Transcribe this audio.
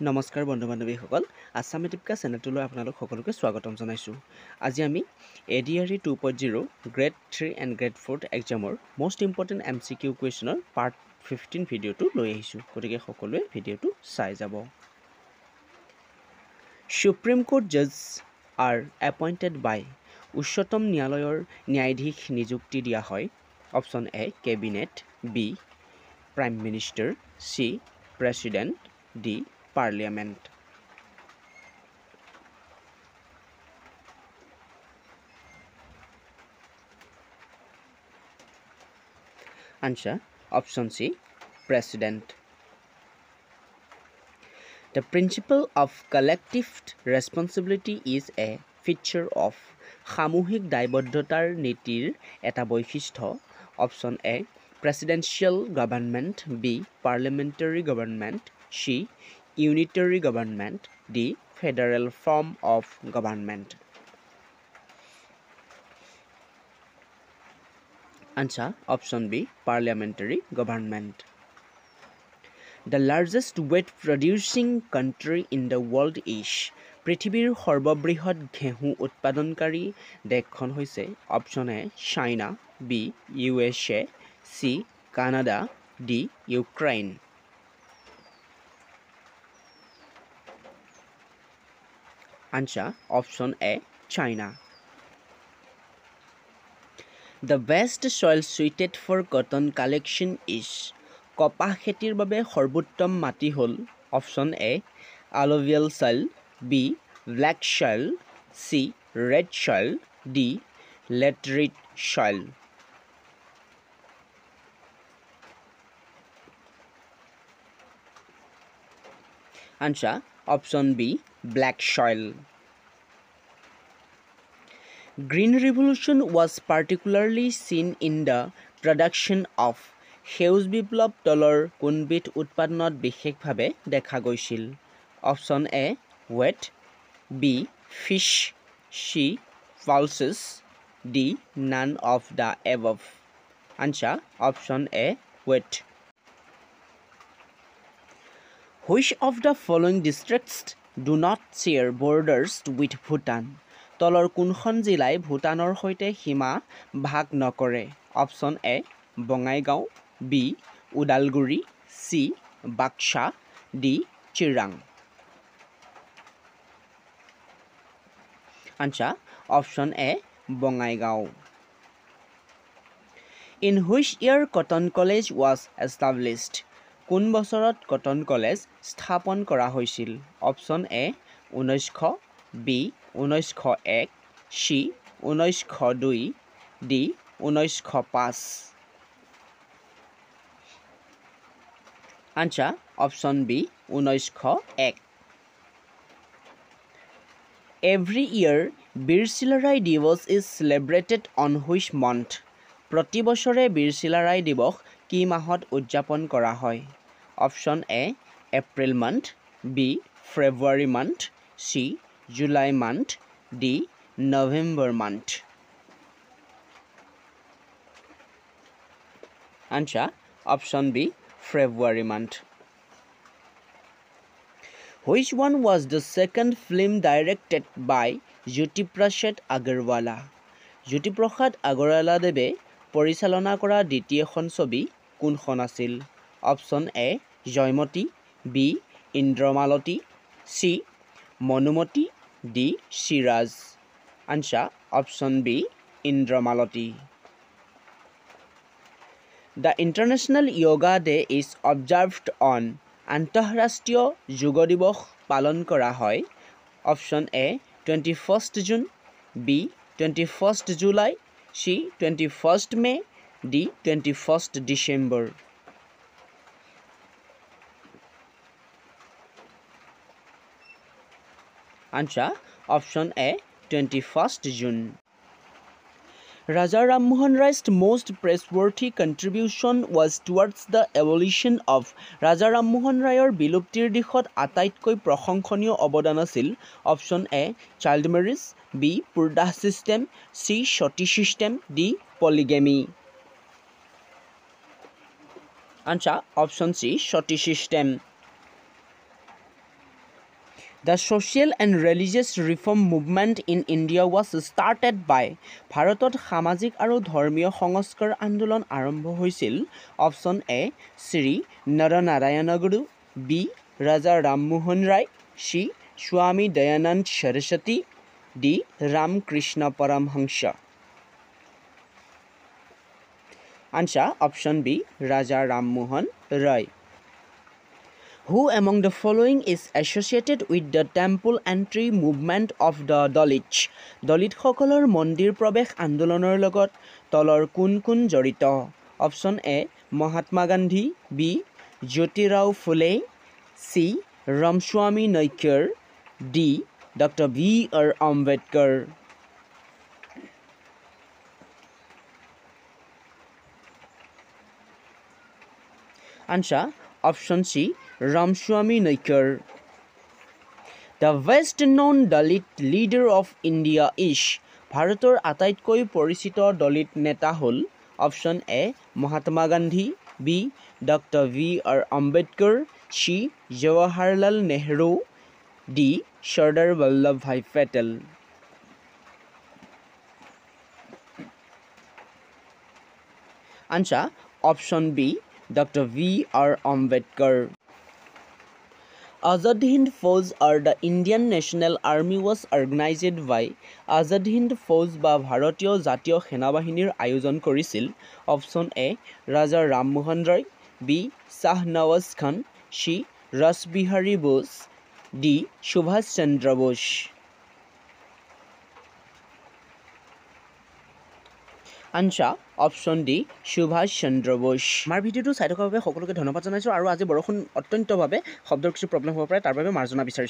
নমস্কাৰ বন্ধু বান্ধৱীসকল আছাম এটিপকা চেনেলটোলৈ আপোনালোক সকলোকে স্বাগতম জনাইছোঁ আজি আমি এডিআৰই 2.0 গ্ৰেড 3 এণ্ড গ্ৰেড 4 এক্সামৰ মোষ্ট ইম্পৰ্টেণ্ট এমচিকিউ কুৱেশ্যনৰ পাৰ্ট 15 ভিডিঅ'টো লৈ আহিছোঁ গতিকে সকলোৱে ভিডিঅ'টো চাই যাব সুপ্ৰিম কোৰ্ট জাজ আৰ এপইণ্টেড বাই উচ্চতম ন্যায়ালয়ৰ ন্যায়াধীশ নিযুক্তি দিয়া হয় option A cabinet B prime minister C president D Parliament. Answer option C President. The principle of collective responsibility is a feature of সামূহিক দায়বদ্ধতাৰ নীতিৰ এটা বৈশিষ্ট্য option A presidential government B parliamentary government C unitary government D federal form of government Answer option B parliamentary government The largest wheat producing country in the world is পৃথিৱীৰ সৰ্ববৃহৎ ঘেঁহু উৎপাদনকাৰী দেশখন হৈছে option A China B USA C Canada D Ukraine Answer option A China The best soil suited for cotton collection is কপাহ খেতিৰ বাবে সৰ্বোত্তম মাটি হ'ল option A alluvial soil B black soil C red soil D laterite soil Answer option B black soil Green revolution was particularly seen in the production of সেউজ বিপ্লৱ তলৰ কোনবিধ উৎপাদনত বিশেষভাৱে দেখা গৈছিল option A wheat B fish C pulses D none of the above Answer option A wheat Which of the following districts do not share borders with Bhutan তলৰ কোনখন জিলাই ভূটানৰ সৈতে সীমা ভাগ নকৰে option A Bongaigaon B Udalguri C Baksa D Chirang Answer option A Bongaigaon In which year Cotton College was established কোন বছৰত কটন কলেজ স্থাপন কৰা হৈছিল option A 1900 B 1901 C 1902 D 1905 Answer option B 1901 Every year Bir Chilarai দিৱস is celebrated on which month প্ৰতি বছৰে বীৰ চিলাৰায় দিৱস কি মাহত উদযাপন কৰা হয় option A April month B February month C July month D November month Answer option B February month Which one was the second film directed by Jyoti Prasad Agarwala Jyoti Prasad Agarwala দেৱে পৰিচালনা কৰা দ্বিতীয়খন ছবি কোনখন আছিল option A Joymoti B Indramalati C Manumati D Siraj Answer option B Indramalati The International Yoga Day is observed on আন্তঃৰাষ্ট্ৰীয় যোগ দিৱস পালন কৰা হয় option A 21st June B 21st July C 21st May D 21st December Answer option A 21st June Raja Ram Mohan Ray's most praiseworthy contribution was towards the abolition of Raja Ram Mohan Rayৰ বিলুপ্তিৰ দিশত আটাইতকৈ প্ৰশংসনীয় অৱদান আছিল option A child marriage B purdah system C sati system D polygamy Answer option C sati system The social and religious reform movement in India was started by ভাৰতত সামাজিক আৰু ধৰ্মীয় সংস্কাৰ আন্দোলন আৰম্ভ হৈছিল option A Shri Naranarayan Guru B Raja Rammohan Roy C Swami Dayanand Saraswati D Ramakrishna Paramahamsa Answer option B Raja Rammohan Roy Who among the following is associated with the temple entry movement of the Dalit? Dalit সকলৰ মন্দিৰ প্ৰৱেশ আন্দোলনৰ লগত তলৰ কোন কোন জড়িত option A Mahatma Gandhi B Jyotirao Phule C Ramaswamy Naicker D doctor B R Ambedkar Answer option C Ramswamy Naikar The best known Dalit leader of India is ভাৰতৰ আটাইতকৈ পৰিচিত দলিত নেতা হ'ল option A Mahatma Gandhi B doctor B R Ambedkar C Jawaharlal Nehru D Sardar Vallabhbhai Patel Answer option B Dr. V.R. Ambedkar Azad Hind Fauj or the Indian National Army was organized by Azad Hind Fauj বা ভাৰতীয় জাতীয় সেনাবাহিনীৰ আয়োজন কৰিছিল option A Raja Rammohan Roy B Shah Nawaz Khan C Rashbehari Bose D Subhash Chandra Bose Answer option D Subhash Chandra Bose আমাৰ ভিডিঅ'টো চাই থকাৰ বাবে সকলোকে ধন্যবাদ জনাইছোঁ আৰু আজি বৰষুণ অত্যন্তভাৱে শব্দৰ কিছু প্ৰব্লেম হ'ব পাৰে তাৰ বাবে মাৰ্জনা বিচাৰিছোঁ